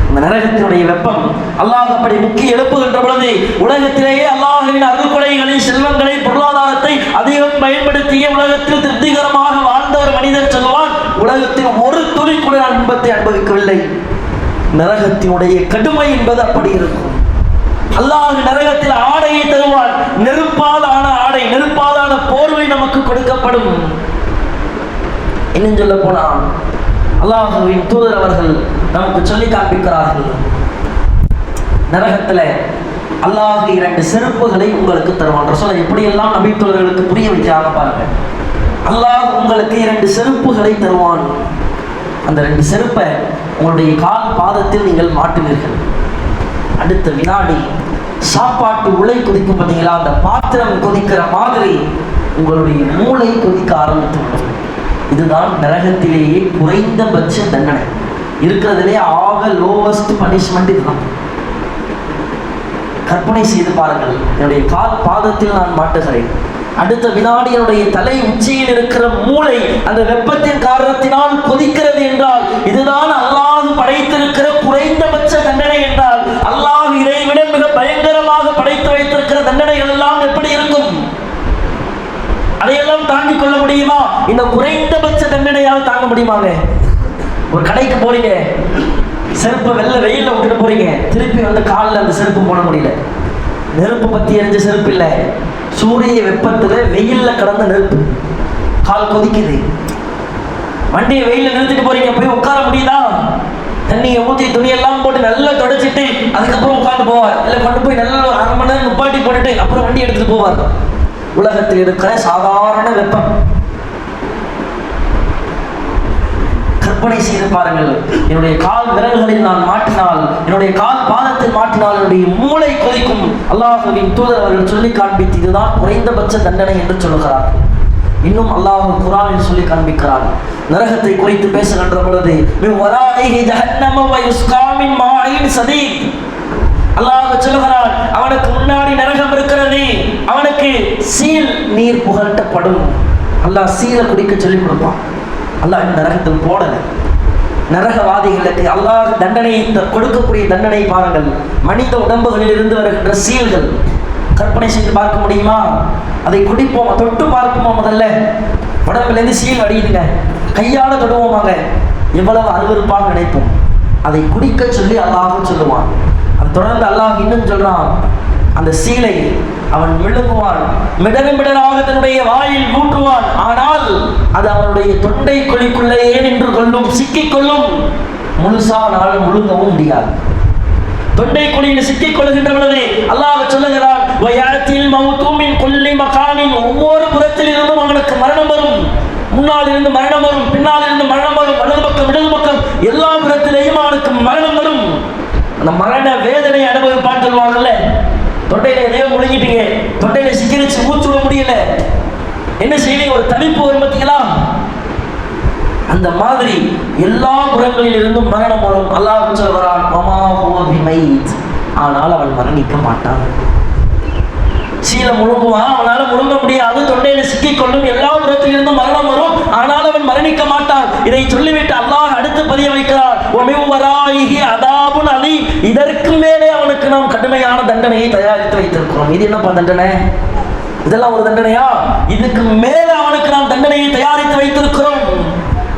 இந்த நரகத்தினுடைய வெப்பம் அல்லாஹ் அப்படி முக்கி எழுப்புகின்ற பொழுது உலகத்திலேயே அல்லாஹ்வின் அருள் கொடைகளை, செல்வங்களை, பொருளாதாரத்தை அதிகம் பயன்படுத்திய உலகத்தில் திருப்திகரமாக வாழ்ந்த ஒரு மனிதர் சொல்லுவான், உலகத்தில் ஒரு துளி கூட நான் இன்பத்தை அனுபவிக்கவில்லை. நரகத்தினுடைய கடுமை என்பது அப்படி இருக்கும். அல்லாஹ் நரகத்தில் ஆடையை தருவான், நெருப்பால் ஆன ஆடை, நெருப்பால் ஆன போர்வை நமக்கு கொடுக்கப்படும். இன்னும் சொல்ல போனா அல்லாஹ்வின் தூதர் அவர்கள் நமக்கு சொல்லி காண்பிக்கிறார்கள், நரகத்துல அல்லாஹ் 2 செருப்புகளை உங்களுக்கு தருவான். ரசூல் எப்படியெல்லாம் நபி தோழர்களுக்கு புரிய வைக்கிறாங்க பாருங்க. அல்லாஹ் உங்களுக்கு 2 செருப்புகளை தருவான். அந்த 2 செருப்பை உங்களுடைய கால் பாதத்தில் நீங்கள் மாட்டுவீர்கள். அடுத்த வினாடி சாப்பாட்டு உலை கொதிக்கும் பார்த்தீங்களா, அந்த பாத்திரம் கொதிக்கிற மாதிரி உங்களுடைய மூளை கொதிக்க ஆரம்பித்து விடும். இதுதான் நரகத்திலேயே குறைந்தபட்ச தண்டனை, இருக்கிறதுலே ஆக லோவஸ்ட் பனிஷ்மெண்ட் இதுதான். கற்பனை செய்து பாருங்கள், என்னுடைய கால் பாதத்தில் நான் மாட்டுகிறேன், அடுத்த வினாடி என்னுடைய தலை உச்சியில் இருக்கிற மூளை அந்த வெப்பத்தின் காரணத்தினால் கொதிக்கிறது என்றால் இதுதான் அல்லாஹ் படைத்திருக்கிற குறைந்தபட்ச தண்டனை என்றால், அல்லாஹ் இதை விட மிக பயங்கரமாக படைத்து வைத்திருக்கிற தண்டனைகள் எல்லாம் எப்படி இருக்கும்? அதையெல்லாம் தாங்கிக் கொள்ள முடியுமா? இந்த குறைந்தபட்ச தண்டனையால் தாங்க முடியுமாங்க? ஒரு கடைக்கு போறீங்க, செருப்பு வெயில்ல விட்டுட்டு போறீங்க, திருப்பி வந்து காலில் அந்த செருப்பு போட முடியல. நெருப்பு பத்தி எரிஞ்ச செருப்பு இல்லை, சூரிய வெப்பத்துல வெயில்ல கடந்த நெருப்பு, கால் கொதிக்குது. வண்டியை வெயில நிறுத்திட்டு போறீங்க, போய் உட்கார முடியுதா? தண்ணியை ஊற்றி துணியெல்லாம் போட்டு நல்லா தொடச்சிட்டு அதுக்கப்புறம் உட்காந்து போவார். இல்லை கொண்டு போய் நல்லா ஒரு 1/2 மணி நேரம் நிப்பாட்டி போட்டுட்டு அப்புறம் வண்டி எடுத்துட்டு போவார். உலகத்தில் இருக்கிற சாதாரண வெப்பம். கற்பனை செய்து பாருங்கள், என்னுடைய கால் விரல்களில் நான் மாட்டினால், என்னுடைய கால் பாதத்தில் மாட்டினால் என்னுடைய மூளை கொதிக்கும். அல்லாஹ்வின் தூதர் அவர்கள் சொல்லி காண்பித்து இதுதான் குறைந்தபட்ச தண்டனை என்று சொல்லுகிறார். இன்னும் அல்லாஹ் குர்ஆனில் சொல்லி காண்பிக்கிறார். நரகத்தை குறித்து பேசுகின்ற பொழுது அல்லாஹ் சொல்லுகிறான், அவனுக்கு முன்னாடி நரகம் இருக்கிறது, அவனுக்கு சீல் நீர் புகட்டப்படும். அல்லாஹ் சீலை குடிக்க சொல்லி கொடுப்பான். அல்லாஹ் இந்த நரகத்துக்கு போடல. நரகவாதிகளுக்கு அல்லாஹ் தண்டனை கொடுக்கக்கூடிய தண்டனை பாருங்கள். மனித உடம்புகளில் இருந்து வருகின்ற சீல்கள் கற்பனை செய்து பார்க்க முடியுமா? அதை குடிப்போம், தொட்டு பார்ப்போமா? முதல்ல உடம்புலேருந்து சீல் வடியுதுங்க, கையால தொடுவோமாங்க, எவ்வளவு அருவருப்பாக நினைப்போம். அதை குடிக்க சொல்லி அல்லாஹ் சொல்லுவான். அது தொடர்ந்து அல்லாஹ் இன்னும் சொல்றான், அந்த சீலை அவன் விழுங்குவான், மிடராக தன்னுடைய வாயில் ஊற்றுவான். ஆனால் அது அவனுடைய தொண்டை குழிக்குள்ளேயே நின்று கொள்ளும், சிக்கிக்கொள்ளும். முழுசா நாள் முழுங்கவும் முடியாது. தொண்டை குழியில் சிக்கிக் கொள்கின்ற பொழுது அல்லாஹ் சொல்லுகிறான், ஒவ்வொரு புறத்தில் இருந்தும் அவனுக்கு மரணம் வரும். முன்னால் இருந்து மரணம் வரும், பின்னால் இருந்து மரணம் வரும், வலது பக்கம் இடது பக்கம் எல்லா புறத்திலேயும் அவனுக்கு மரணம் வரும். அந்த மரண வேதனை அனுபவிப்பான்னு சொல்லுவாங்கல்ல. தொண்டையில எதையோ முழுங்கிட்டீங்க, தொண்டையில சிக்கிரிச்சு மூச்சு விட முடியல, என்ன செய்வீங்க? ஒரு தவிப்பு வரும் பார்த்தீங்களா? அந்த மாதிரி எல்லா புறங்களில் இருந்தும் மரணம் வரும். அல்லாஹ் சொல்கிறான், ஆனால் அவன் மரணிக்க மாட்டான். சீலை முழுங்குவான், அவனால முழுங்க முடியாது, தொண்டையில சிக்கிக்கொள்ளும், எல்லா புறத்தில் இருந்தும் மரணம் வரும், ஆனால் அவன் மரணிக்க மாட்டான். இதை சொல்லிவிட்டு அல்லாஹ் அடுத்து பதிய வைக்கிறான், இதற்கு மேலே அவனுக்கு நாம் கடுமையான தண்டனையை தயாரித்து வைத்திருக்கிறோம். இது என்னப்பா தண்டனை? இதெல்லாம் ஒரு தண்டனையா? இதுக்கு மேலே அவனுக்கு நாம் தண்டனையை தயாரித்து வைத்திருக்கிறோம்.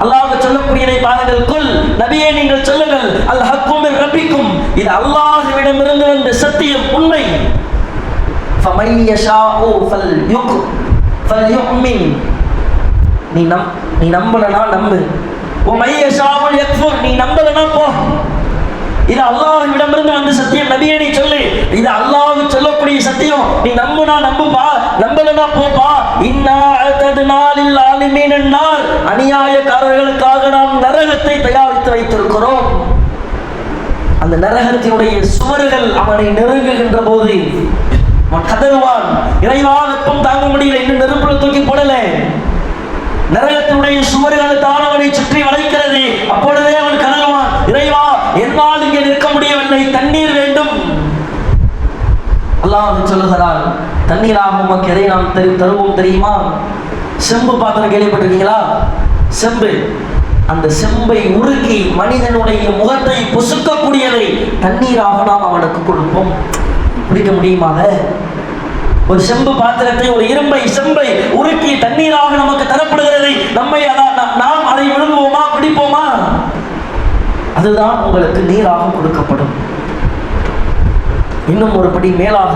அல்லாஹ் சொல்லக்கூடியதை பாருங்கள். குல் நபியே, நீங்கள் சொல்லுங்கள், அல் ஹக்கும் மின் ரப்பிக்கும், இது அல்லாஹ்விடமிருந்து வந்த சத்தியம், உண்மை. ஃபமை யஷாஉ ஃபல்யுமின், நீ நம்பலனா நம்பு. வமை யஷாஉ யக்ஃபுர், நீ நம்பலனா போ. இது அல்லாஹ்விடமிருந்து வந்த சத்தியம். நபியே நீ சொல்லு, இது அல்லாஹ் சொல்லக்கூடிய சத்தியம். நீ நம்புனா நம்புப்பா, நம்பலனா போப்பா. இன்னா அஅதனா லில் ஆலிமீன நார், அநியாயக்காரர்களுக்காக நாம் நரகத்தை தயாரித்து வைத்திருக்கிறோம். அந்த நரகத்தினுடைய சுவர்கள் அவனை நெருங்குகின்ற போது அவன் கதறுவான், இறைவா வெப்பம் தாங்க முடியல, இன்னும் நெருப்புல தூக்கி போடல. நரகத்தினுடைய சுவர்கள் தான் அவனை சுற்றி வளைக்கிறது. அப்பொழுதே அவன் கதறுவான், இறைவா என்னால் இங்கே நிற்க முடியவில்லை, தண்ணீர் வேண்டும். அல்லாஹ் சொல்லுகிறான், தண்ணீராக உமக்கு எதை நாம் தருவோம் தெரியுமா? செம்பு பாத்திரம் கேள்விப்பட்டிருக்கீங்களா? செம்பு, அந்த செம்பை உருக்கி மனிதனுடைய முகத்தை பொசுக்கக்கூடியதை தண்ணீராக நாம் அவனுக்கு கொடுப்போம். குடிக்க முடியுமாக? ஒரு செம்பு பாத்திரத்தை, ஒரு இரும்பை, செம்பை உருக்கி தண்ணீராக நமக்கு தரப்படுகிறது. நாம் அதை விழுங்குவோமா, குடிப்போமா? அதுதான் உங்களுக்கு நீராக கொடுக்கப்படும். இன்னும் ஒரு படி மேலாக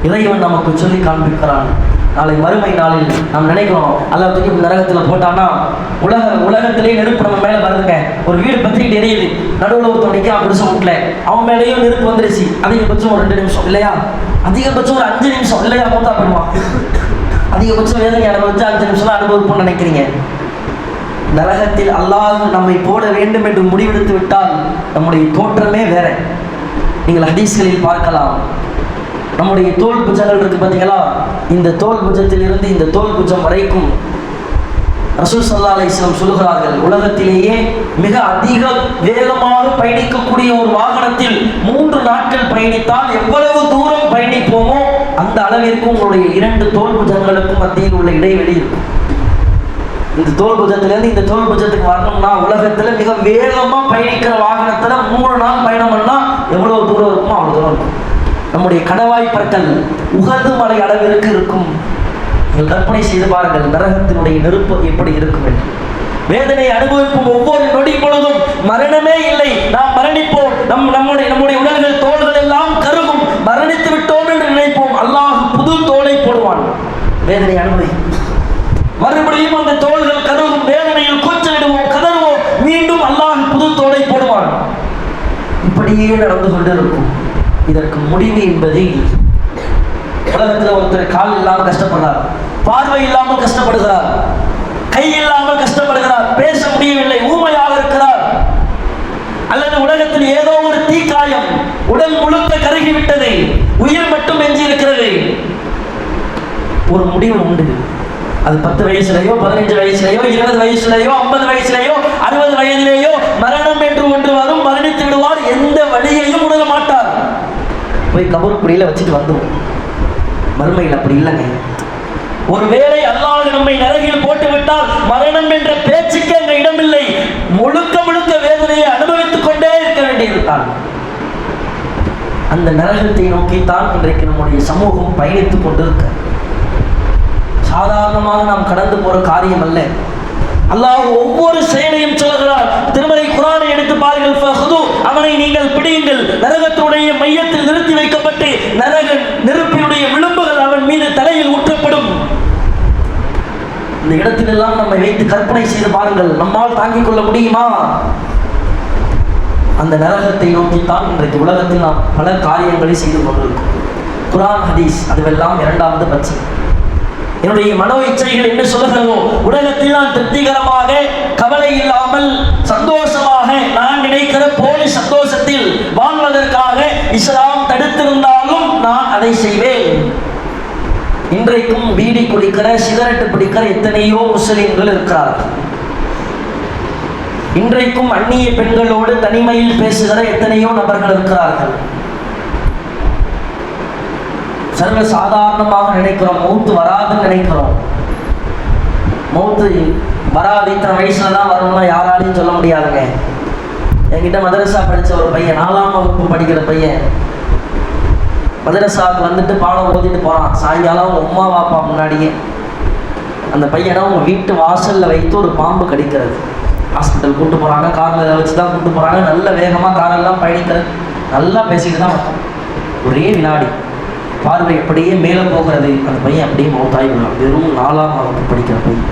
இறைவன் நமக்கு சொல்லி காண்பிக்கிறான். நாளை மறுமை நாளில் நாம் நினைக்கிறோம், அல்லாஹ் தூக்கி நரகத்தில் போட்டான்னா உலகத்திலே நெருப்பு நம்ம மேலே வருதுங்க. ஒரு வீடு பத்திரிக்கிட்டு எரியுது, நடுவில் ஒருத்தர் நிற்கிறான் புதுசாக வீட்டில், அவன் மேலேயும் நெருப்பு வந்துருச்சு. அதிகபட்சம் ஒரு 2 நிமிஷம் இல்லையா? அதிகபட்சம் ஒரு 5 நிமிஷம் இல்லையா? மூத்தா போயிடுவான். அதிகபட்சம் வேதனை அனுபவிச்சு 5 நிமிஷம் தான் அனுபவிப்போம்னு நினைக்கிறீங்க. நரகத்தில் அல்லாஹ் நம்மை போட வேண்டும் என்று முடிவெடுத்து விட்டால் நம்முடைய தோற்றமே வேற. நீங்கள் ஹதீஸ்களில் பார்க்கலாம், நம்முடைய தோல் புஜங்கள் இருக்கு பார்த்தீங்களா? இந்த தோல் புஜத்தில் இருந்து இந்த தோல் புஜம் வரைக்கும் ரசூல் ஸல்லல்லாஹு அலைஹி வஸல்லம் சொல்லுகிறார்கள், உலகத்திலேயே மிக அதிக வேகமாக பயணிக்கக்கூடிய ஒரு வாகனத்தில் 3 நாட்கள் பயணித்தால் எவ்வளவு தூரம் பயணிப்போமோ அந்த அளவிற்கு உங்களுடைய 2 தோல் புஜங்களுக்கு மத்தியில் உள்ள இடைவெளி இருக்கும். இந்த தோல் புஜத்திலேருந்து இந்த தோல் புஜத்துக்கு வரணும்னா உலகத்துல மிக வேகமா பயணிக்கிற வாகனத்துல 3 நாள் பயணம் பண்ணா எவ்வளவு தூரம் இருக்குமோ அவ்வளவு தூரம் இருக்கும். நம்முடைய கடவாய் பற்கள் உகது மலை அளவிற்கு இருக்கும். நீங்கள் கற்பனை செய்து பாருங்கள், நரகத்தினுடைய நெருப்பு எப்படி இருக்கும் என்று. வேதனை அனுபவிப்பும் ஒவ்வொரு நொடி பொழுதும் மரணமே இல்லை, நாம் மரணிப்போம். நம்முடைய உடல்கள், தோள்கள் எல்லாம் கருகும், மரணித்து விட்டோம் என்று நினைப்போம். அல்லாஹ் புது தோலை போடுவான். வேதனை அனுபவி, மறுபடியும் அந்த தோள்கள் கருகும், வேதனையில் கூச்சலிடுவோம், கதறுவோம், மீண்டும் அல்லாஹ் புது தோலை போடுவான். இப்படியே நடந்து கொண்டு இருக்கும். இதற்கு முடிவு என்பது, உலகத்தில் ஒருத்தர் கால் இல்லாமல் கஷ்டப்படுறார், பார்வை இல்லாமல் கஷ்டப்படுகிறார், கை இல்லாமல் கஷ்டப்படுகிறார், பேச முடியவில்லை, ஊமையாக இருக்கிறார், அல்லது உலகத்தில் ஏதோ ஒரு தீக்காயம், உடல் முழுக்க கருகிவிட்டது, உயிர் மட்டும் எஞ்சி இருக்கிறது. ஒரு முடிவு உண்டு. அது 10 வயசுலையோ 15 வயசுலையோ 20 வயசுலையோ 50 வயசுலையோ 60 வயதிலேயோ மரணம் என்று ஒன்று வரும். மரணித்து விடுவார். எந்த வழியையும் உணர மாட்டார். போய் கபருக்குடியில் வச்சுட்டு வந்துடும். மறுமையில் அப்படி இல்லைங்க. ஒருவேளை அல்லாஹ் நம்மை நரகில் போட்டு விட்டால் மரணம் என்ற பேச்சுக்கு அங்க இடமில்லை. முழுக்க முழுக்க வேதனையை அனுபவித்துக் கொண்டே இருக்க வேண்டியிருந்தான். அந்த நரகத்தை நோக்கித்தான் இன்றைக்கு நம்முடைய சமூகம் பயணித்துக் கொண்டிருக்க. சாதாரணமாக நாம் கடந்து போற காரியம் அல்ல. அல்லாஹ் ஒவ்வொரு செயலையும் சொல்கிறார். திருமறை குர்ஆனை எடுத்து பாருங்கள். ஃபஹது, அவனை நீங்கள் பிடியுங்கள். நரகத்தினுடைய மையத்தில் நிறுத்தி வைக்கப்பட்டு நரக நெருப்பினுடைய விளிம்புகள் அவன் மீது தலையில் ஊற்றப்படும். இந்த இடத்திலெல்லாம் நம்மை வைத்து கற்பனை செய்து பாருங்கள். நம்மால் தாங்கிக் கொள்ள முடியுமா? அந்த நரகத்தை நோக்கித்தான் இன்றைக்கு உலகத்தில் நாம் பல காரியங்களை செய்து கொண்டிருக்கோம். குர்ஆன் ஹதீஸ் அதுவெல்லாம் இரண்டாவது பட்சம். என்னுடைய மனோ இச்சைகள் என்ன சொல்லுகிறதோ, உலகத்தில் நான் திருப்திகரமாக கவலை இல்லாமல் சந்தோஷமாக நான் நினைக்கிற போலி சந்தோஷத்தில் வாழ்வதற்காக இஸ்லாம் தடுத்திருந்தாலும் நான் அதை செய்வேன். இன்றைக்கும் பீடி குடிக்கிற சிகரெட்டு பிடிக்கிற எத்தனையோ முஸ்லிம்கள் இருக்கிறார்கள். இன்றைக்கும் அந்நிய பெண்களோடு தனிமையில் பேசுகிற எத்தனையோ நபர்கள் இருக்கிறார்கள். சர்வ சாதாரணமாக நினைக்கிறோம், மௌத்து வராதுன்னு நினைக்கிறோம். மௌத்து வராது, இத்தனை வயசுல தான் வரணும்னா யாராலையும் சொல்ல முடியாதுங்க. என்கிட்ட மதரசா படிச்ச ஒரு பையன், 4ஆம் வகுப்பு படிக்கிற பையன், மதரசாவுக்கு வந்துட்டு பாடம் ஓதிட்டு போறான். சாயங்காலம் உம்மா வாப்பா முன்னாடியே அந்த பையனை உங்க வீட்டு வாசல்ல வைத்து ஒரு பாம்பு கடிக்கிறது. ஹாஸ்பிட்டல் கூப்பிட்டு போறாங்க, காரில் வச்சு தான் கூப்பிட்டு போறாங்க. நல்ல வேகமாக காரெல்லாம் பயணிக்கிறது, நல்லா பேசிட்டு தான் வரும். ஒரே வினாடி பார்வை அப்படியே மேலே போகிறது. அந்த பையன் அப்படியே மௌத்தாகி விடுறான். வெறும் 4ஆம் வகுப்பு படிக்கிற பையன்.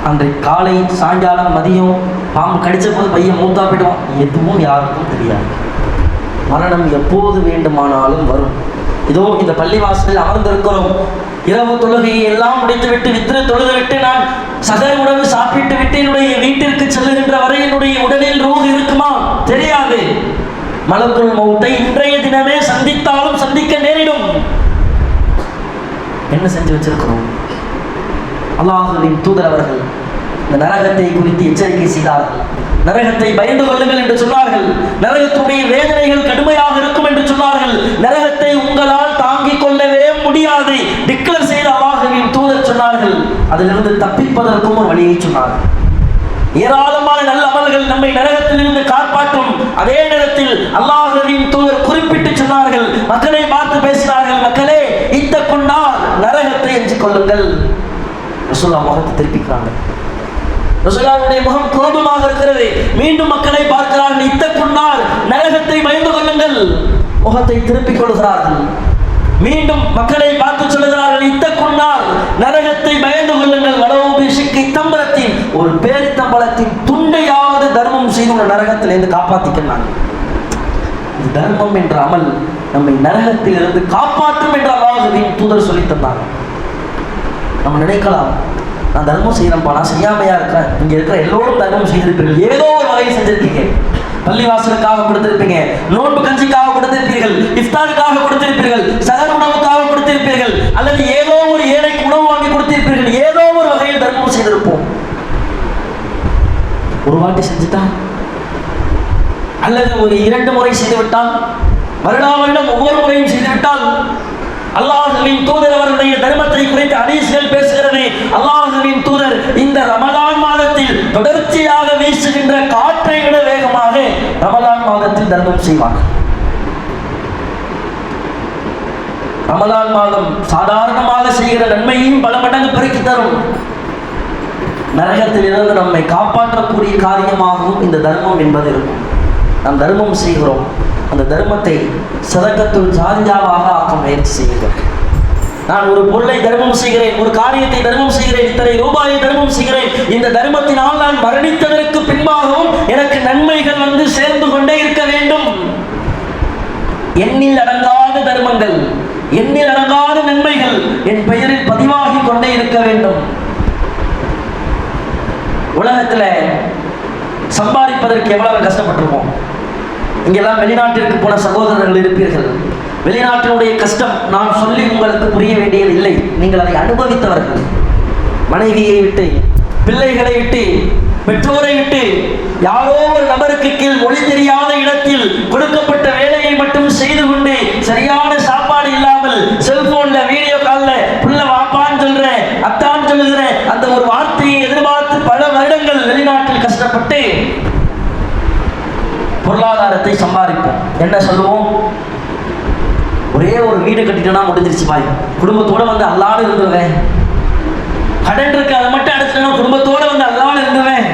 அன்றைக்கு காலை சாயங்காலம் மதியம் பாம்பு கடிச்ச போது பையன் மௌத்தா போயிடுவான். எதுவும் யாருக்கும் தெரியாது. மரணம் எப்போது வேண்டுமானாலும் வரும். இதோ இந்த பள்ளிவாசலில் அமர்ந்திருக்கிறோம். இரவு தொழுகையை எல்லாம் முடித்துவிட்டு வித்திரு தொழுதுவிட்டு நான் சகர் உணவு சாப்பிட்டு விட்டு என்னுடைய வீட்டிற்கு செல்லுகின்ற வரை என்னுடைய உடலில் ரூஹ் இருக்குமா? தெரியாது. மலக்குல் மௌத்தை இன்றைய தினமே சந்தித்தாலும் சந்திக்க நேரிடும். என்ன செஞ்சு வச்சிருக்கிறோம்? அல்லாஹ்வின் தூதர் அவர்கள் இந்த நரகத்தை குறித்து எச்சரிக்கை செய்தார்கள். நரகத்தை பயந்து கொள்ளுங்கள் என்று சொன்னார்கள். நரகத்துடைய வேதனைகள் கடுமையாக இருக்கும் என்று சொன்னார்கள். நரகத்தை உங்களால் தாங்கிக் கொள்ளவே முடியாது டிக்ளேர் செய்த அல்லாஹ்வின் தூதர் சொன்னார்கள். அதிலிருந்து தப்பிப்பதற்கும் ஒரு வழியை சொன்னார்கள். ஏராளமான நல்ல அமல்கள் நம்மை நரகத்திலிருந்து காப்பாற்றும். அதே நேரத்தில் அல்லாஹ்வின் தூதர் குறிப்பிட்டு சொன்னார்கள், மக்களை பார்த்து பேசினார்கள், மக்களே இத்தக்குன்னார், நரகத்தை எஞ்சிக் கொள்ளுங்கள். ரசூலுல்லாஹ் முகத்தை திருப்பிக்கிறாங்க. ரசூலுல்லாஹ்வுடைய முகம் கோபமாக இருக்கிறது. மீண்டும் மக்களை பார்க்கிறார்கள், இத்தக்குன்னார், நரகத்தை பயந்து கொள்ளுங்கள். முகத்தை திருப்பிக் கொள்கிறார்கள். மீண்டும் மக்களை பார்த்து சொல்லுகிறார்கள், இத்தக்குன்னார், நரகத்தை பயந்து கொள்ளுங்கள். வலவுபிஷிக்கி தம்பரத்தின், ஒரு பேரித்தம்பளத்தின் துண்டையாவது தர்மம் செய்து உள்ள நரகத்திலிருந்து காப்பாற்றிக்கிறாங்க. தர்மம் என்ற அமல் நம்மை நரகத்தில் இருந்து காப்பாற்றும் என்று அல்லாஹ்வின் தூதர் சொல்லி தந்தாங்க. நம்ம நினைக்கலாம், நான் தர்மம் செய்யறேன்ப்பா, நான் செய்யாமையா இருக்கிறேன். இங்க இருக்கிற எல்லோரும் தர்மம் செய்திருப்பீர்கள், ஏதோ ஒரு வகையில் செஞ்சிருக்கீங்க. பள்ளிவாசலுக்காக கொடுத்திருப்பீங்க, நோன்பு கஞ்சிக்காக கொடுத்திருப்பீர்கள், இஃப்தாருக்காக கொடுத்திருப்பீர்கள், சகர் உணவுக்காக கொடுத்திருப்பீர்கள், அல்லது ஏதோ ஒரு ஏழைக்கு உணவு வாங்கி கொடுத்திருப்பீர்கள். ஏதோ ஒரு வகையில் தர்மம் செய்திருப்போம். ஒரு வாட்டி செஞ்சுட்டா, அல்லது ஒரு 2 முறை செய்துவிட்டால், வருடம் ஒவ்வொரு முறையும் செய்துவிட்டால், அல்லாஹ்வின் தூதர் அவருடைய தர்மத்தை குறித்து ஹதீஸ்கள் பேசுகிறது. அல்லாஹ்வின் தூதர் இந்த ரமலான் மாதத்தில் தொடர்ச்சியாக வீசுகின்ற காற்றை விட வேகமாக ரமலான் மாதத்தில் தர்மம் செய்வார். ரமலான் மாதம் சாதாரணமாக செய்கிற நன்மையும் பல மடங்கு பெருக்கி தரும். நரகத்தில் இருந்து நம்மை காப்பாற்றக்கூடிய காரியமாகவும் இந்த தர்மம் என்பது இருக்கும். நாம் தர்மம் செய்கிறோம், அந்த தர்மத்தை சதக்கத்துல் ஜாரியாவாக ஆக்க முயற்சி செய்யுங்கள். நான் ஒரு பொருளை தர்மம் செய்கிறேன், ஒரு காரியத்தை தர்மம் செய்கிறேன், இத்தனை ரூபாயை தர்மம் செய்கிறேன். இந்த தர்மத்தினால் நான் மரணித்ததற்கு பின்பாகவும் எனக்கு நன்மைகள் வந்து சேர்ந்து கொண்டே இருக்க வேண்டும். எண்ணில் அடங்காத தர்மங்கள், எண்ணில் அடங்காத நன்மைகள் என் பெயரில் பதிவாகி கொண்டே இருக்க வேண்டும். உலகத்துல சம்பாதிப்பதற்கு எவ்வளவு கஷ்டப்பட்டிருப்போம். இங்கெல்லாம் வெளிநாட்டிற்கு போன சகோதரர்கள் இருப்பீர்கள். வெளிநாட்டினுடைய கஷ்டம் நான் சொல்லி உங்களுக்கு புரிய வேண்டியது இல்லை, நீங்கள் அதை அனுபவித்தவர்கள். மனைவியை விட்டு பிள்ளைகளை விட்டு, பெற்றோரை விட்டு, யாரோ ஒரு நபருக்கு கீழ் மொழி தெரியாத இடத்தில் கொடுக்கப்பட்ட வேலையை மட்டும் செய்து கொண்டு சரியான சாப்பாடு இல்லாமல் செல்போன்ல வீடியோ கால்ல புள்ள வாப்பான்னு சொல்ற, அத்தான் சொல்லுகிற அந்த ஒரு வார்த்தையை எதிர்பார்த்து பல வருடங்கள் வெளிநாட்டில் கஷ்டப்பட்டு பொருளாதாரத்தை சம்பாதிப்போம். என்ன சொல்லுவோம்? ஒரே ஒரு வீடு கட்டிட்டோம்னா முடிஞ்சிருச்சு பாய், குடும்பத்தோட வந்து அல்லான்னு இருந்துருவேன். கடன் இருக்கு, அதை மட்டும் அடைச்சிட்டோம், குடும்பத்தோட வந்து அல்லான்னு இருந்துருவேன்.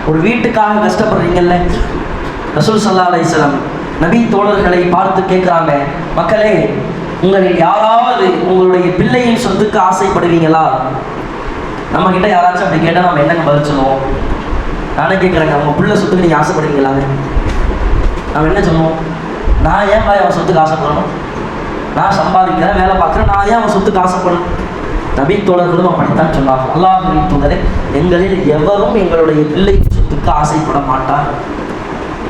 ஒரு வீட்டுக்காக கஷ்டப்படுறீங்கல்ல. ரசூல் ஸல்லல்லாஹு அலைஹி வஸல்லம் நபி தோழர்களை பார்த்து கேட்கிறாங்க, மக்களே, உங்களில் யாராவது உங்களுடைய பிள்ளையின் சொத்துக்கு ஆசைப்படுவீங்களா? நம்ம கிட்ட யாராச்சும் அப்படி கேட்டால் நம்ம என்னங்க பதில் சொல்லுவோம்? நானே கேட்குறேங்க, உங்கள் பிள்ளை சொத்துக்கு நீங்கள் ஆசைப்படுவீங்களாங்க? நம்ம என்ன சொல்லுவோம்? நான் ஏன் பாய் அவன் சொத்துக்கு ஆசைப்படணும்? நான் சம்பாதிக்கிறேன், வேலை பார்க்குறேன், நான் ஏன் அவன் சொத்துக்கு ஆசைப்படணும்? நபி தோழர்களும் அப்படித்தான் சொன்னாங்க. அல்லாஹ்வின் தூதரே, எங்களில் எவரும் எங்களுடைய பிள்ளை சொத்துக்கு ஆசைப்பட மாட்டார்.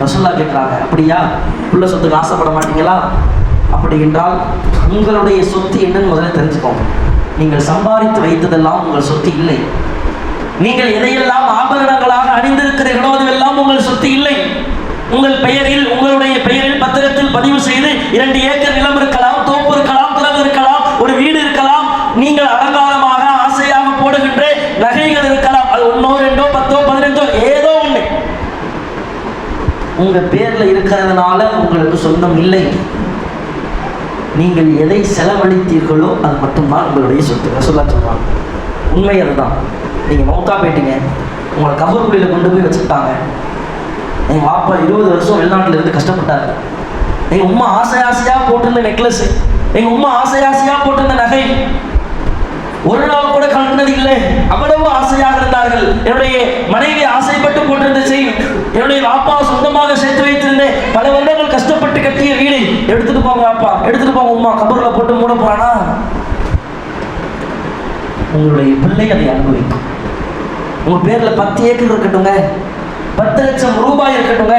ரசூலுல்லாஹ் கேட்குறாங்க, அப்படியா? பிள்ளை சொத்துக்கு ஆசைப்பட மாட்டீங்களா? அப்படி என்றால் உங்களுடைய சொத்து என்னன்னு முதல்ல தெரிஞ்சுக்கோங்க. நீங்கள் சம்பாதித்து வைத்ததெல்லாம் உங்கள் சொத்து இல்லை. நீங்கள் எதையெல்லாம் ஆபரணங்களாக அணிந்திருக்கிறீர்களோ அதுவெல்லாம் உங்கள் சொத்து இல்லை. உங்கள் பெயரில், உங்களுடைய பெயரில் பத்திரத்தில் பதிவு செய்து 2 ஏக்கர் நிலம் இருக்கலாம், தோப்பு இருக்கலாம், துறவு இருக்கலாம், ஒரு வீடு இருக்கலாம், நீங்கள் அலங்காரமாக ஆசையாக போடுகின்ற நகைகள் இருக்கலாம். அது 1, 2, 10, 15 ஏதோ ஒண்ணு உங்க பேர்ல இருக்கிறதுனால உங்களுக்கு சொந்தம் இல்லை. நீங்கள் எதை செலவழித்தீர்களோ அது மட்டும்தான் உங்களுடைய சொத்து. ரசூலுல்லாஹ் சொல்றாங்க, உண்மை அதுதான். நீங்க மௌத்தா போயிட்டீங்க, உங்களை கபர்குழியில கொண்டு போய் வச்சுட்டாங்க. எங்கள் வாப்பா 20 வருஷம் வெளிநாட்டில் இருந்து கஷ்டப்பட்டாரு. எங்கள் உம்மா ஆசையா போட்டிருந்த நெக்லஸ், எங்கள் உம்மா ஆசையா போட்டிருந்த நகை ஒரு நாள் கூட கலந்தது இல்லை. அவ்வளவு ஆசையாக இருந்தார்கள். என்னுடைய மனைவி ஆசைப்பட்டு போட்டிருந்த செயின், என்னுடைய வாப்பா சொந்தமாக சேர்த்து வைத்திருந்த பல வருடங்கள் கஷ்டப்பட்டு கட்டிய வீடு எடுத்துட்டு போங்க வாப்பா, எடுத்துட்டு போங்க உம்மா, கபூர்ல போட்டு மூட போறானா? உங்களுடைய பிள்ளை அதை அனுபவிக்கும். உங்க பேர்ல 10 ஏக்கர் இருக்கட்டுங்க, 10 லட்சம் ரூபாய் இருக்கட்டுங்க,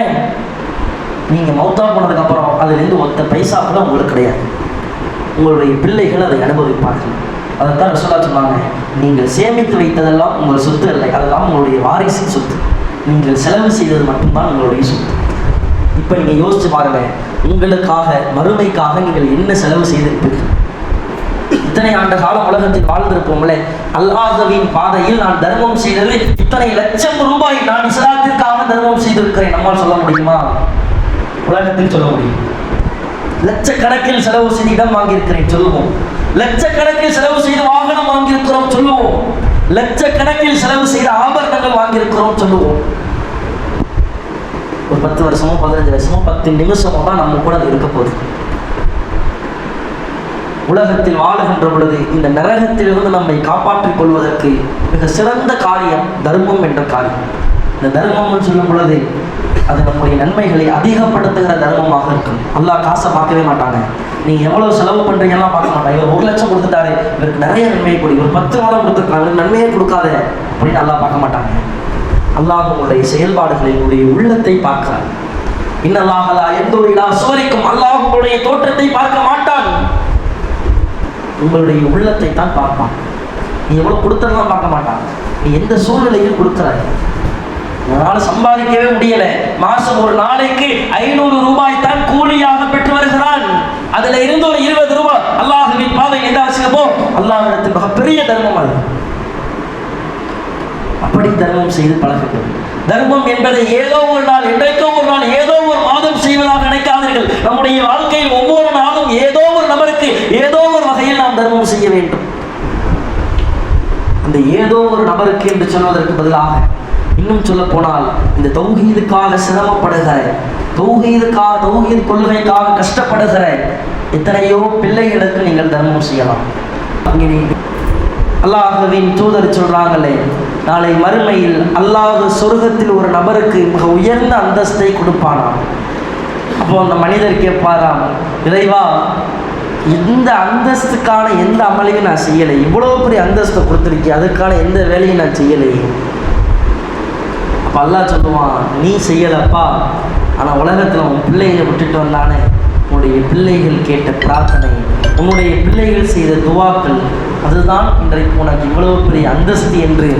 நீங்க மௌத்தா போனதுக்கு அப்புறம் அதுல இருந்து ஒத்த பைசா கூட உங்களுக்கு கிடையாது. உங்களுடைய பிள்ளைகள் அதை அனுபவிப்பார்கள். அதைத்தான் ரசூலுல்லாஹ் சொன்னாங்க, நீங்கள் சேமித்து வைத்ததெல்லாம் உங்கள் சொத்து இல்லை, அதெல்லாம் உங்களுடைய வாரிசின் சொத்து. நீங்கள் செலவு செய்தது மட்டும்தான் உங்களுடைய சொத்து. இப்போ நீங்கள் யோசிச்சு பாருங்க, உங்களுக்காக, மறுமைக்காக நீங்கள் என்ன செலவு செய்திருப்பீர்கள்? இத்தனை ஆண்டு காலம் உலகத்தில் வாழ்ந்திருப்போம்ல, அல்லாஹ்வின் பாதையில் நான் தர்மம் செய்தது இத்தனை லட்சம் ரூபாய் நான் இஸ்லாத்திற்காக தர்மம் செய்திருக்கிறேன். நம்மால் சொல்ல முடியுமா? உலகத்தில் சொல்ல முடியும். லட்சக்கணக்கில் செலவு செய்து இடம் வாங்கியிருக்கிறேன் சொல்லுவோம். லட்சக்கணக்கில் செலவு செய்து வாகனம் வாங்கியிருக்கிறோம் சொல்லுவோம். லட்சக்கணக்கில் செலவு செய்த ஆபரணங்கள் வாங்கியிருக்கிறோம் சொல்லுவோம். ஒரு 10 வருஷமோ 15 வருஷமோ 10 நிமிஷமோ தான் நம்ம கூட அது இருக்க போகுது. உலகத்தில் வாழுகின்ற பொழுது இந்த நரகத்திலிருந்து நம்மை காப்பாற்றிக் கொள்வதற்கு மிக சிறந்த காரியம் தர்மம் என்ற காரியம். இந்த தர்மம்னு சொல்லும் பொழுது அது நம்முடைய நன்மைகளை அதிகப்படுத்துகிற தர்மமாக இருக்கும். அல்லாஹ் காசை பார்க்கவே மாட்டாங்க. நீங்க எவ்வளவு செலவு பண்றீங்கலாம் பார்க்க மாட்டாங்க. இவர் 1 லட்சம் கொடுத்துட்டாரு, இவருக்கு நிறைய நன்மையை கொடு, ஒரு 10 மாதம் கொடுத்துருக்காங்க, நன்மையை கொடுக்காத அப்படின்னு அல்லாஹ் பார்க்க மாட்டாங்க. அல்லாஹ் உங்களுடைய செயல்பாடுகளை, உங்களுடைய உள்ளத்தை பார்க்கிறார். இன்னல்லாஹ் லா யன்துரு இலா சுவரிக்கும், அல்லாஹ் உங்களுடைய தோற்றத்தை பார்க்க மாட்டான், உங்களுடைய உள்ளத்தை தான் பார்ப்பான். நீ எவ்வளவு கொடுத்ததெல்லாம் பார்க்க மாட்டான், நீ எந்த சூழ்நிலையில் கொடுக்கிறாய். உன்னால சம்பாதிக்கவே முடியல, மாசம் ஒரு நாளைக்கு 500 ரூபாய் தான் கூலியாக பெற்று வருகிறான், அதுல இருந்து ஒரு 20 ரூபாய் அல்லாஹ்வின் பாதையில் எதாச்சும் அல்லாஹ்விடத்தில் மிகப்பெரிய தர்மம் அது. அப்படி தர்மம் செய்து பழகுங்கள். தர்மம் என்பதை ஏதோ ஒரு நாள், என்றைக்கோ ஒரு நாள், ஏதோ ஒரு மாதம் செய்வதாக நினைக்காதீர்கள். நம்முடைய வாழ்க்கையில் ஒவ்வொரு நாளும் ஏதோ ஒரு நபருக்கு ஏதோ ஒரு வகையில் நாம் தர்மம் செய்ய வேண்டும். அந்த ஏதோ ஒரு நபருக்கு என்று சொல்வதற்கு பதிலாக இன்னும் சொல்ல போனால், இந்த தௌஹீதுக்காக சிரமப்படுகிற, தௌஹீத் கொள்கைக்காக கஷ்டப்படுகிற எத்தனையோ பிள்ளைகளுக்கு நீங்கள் தர்மம் செய்யலாம். அல்லாஹ்வின் தூதர் சொல்றாங்களே, நாளை மறுமையில் அல்லாஹ் சொர்க்கத்தில் ஒரு நபருக்கு மிக உயர்ந்த அந்தஸ்தை கொடுப்பானாம். அப்போ அந்த மனிதர் கேட்பாராம், இறைவா, இந்த அந்தஸ்துக்கான எந்த அமலையும் நான் செய்யலை, இவ்வளோ பெரிய அந்தஸ்தை கொடுத்துருக்கேன், அதுக்கான எந்த வேலையும் நான் செய்யலையே. அப்போ அல்லாஹ் சொல்லுவான், நீ செய்யலப்பா, ஆனால் உலகத்தில் உன் பிள்ளைகளை விட்டுட்டு வந்தானே, உன்னுடைய பிள்ளைகள் கேட்ட பிரார்த்தனை, உன்னுடைய பிள்ளைகள் செய்த துவாக்கள், அதுதான் இன்றைக்கு உனக்கு இவ்வளவு பெரிய அந்தஸ்து என்று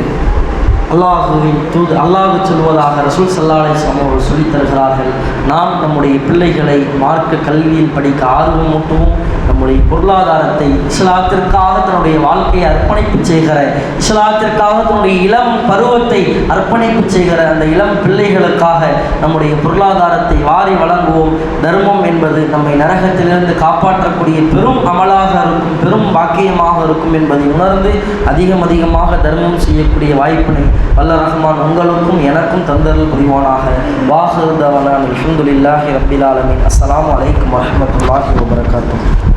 அல்லாஹுவின் அல்லாஹ் சொல்வதாக ரசூல் ஸல்லல்லாஹு அலைஹி வஸல்லம் அவர்கள் சொல்லித் தருகிறார்கள். நாம் நம்முடைய பிள்ளைகளை மார்க்க கல்வியில் படிக்க ஆர்வமூட்டுவோம். நம்முடைய பொருளாதாரத்தை இஸ்லாத்திற்காக தன்னுடைய வாழ்க்கையை அர்ப்பணிப்பு செய்கிற, இஸ்லாத்திற்காக தன்னுடைய இளம் பருவத்தை அர்ப்பணிப்பு செய்கிற அந்த இளம் பிள்ளைகளுக்காக நம்முடைய பொருளாதாரத்தை வாரி வழங்குவோம். தர்மம் என்பது நம்மை நரகத்திலிருந்து காப்பாற்றக்கூடிய பெரும் அமலாக இருக்கும், பெரும் வாக்கியமாக இருக்கும் என்பதை உணர்ந்து அதிகமாக தர்மம் செய்யக்கூடிய வாய்ப்பினை வல்ல ரஹ்மான் உங்களுக்கும் எனக்கும் தந்தருள் புரிவானாக. வாஹிரு தஅவானா அல்ஹம்துலில்லாஹி ரப்பில் ஆலமீன். அஸ்ஸலாமு அலைக்கும் வரஹ்மத்துல்லாஹி வபரகாத்துஹு.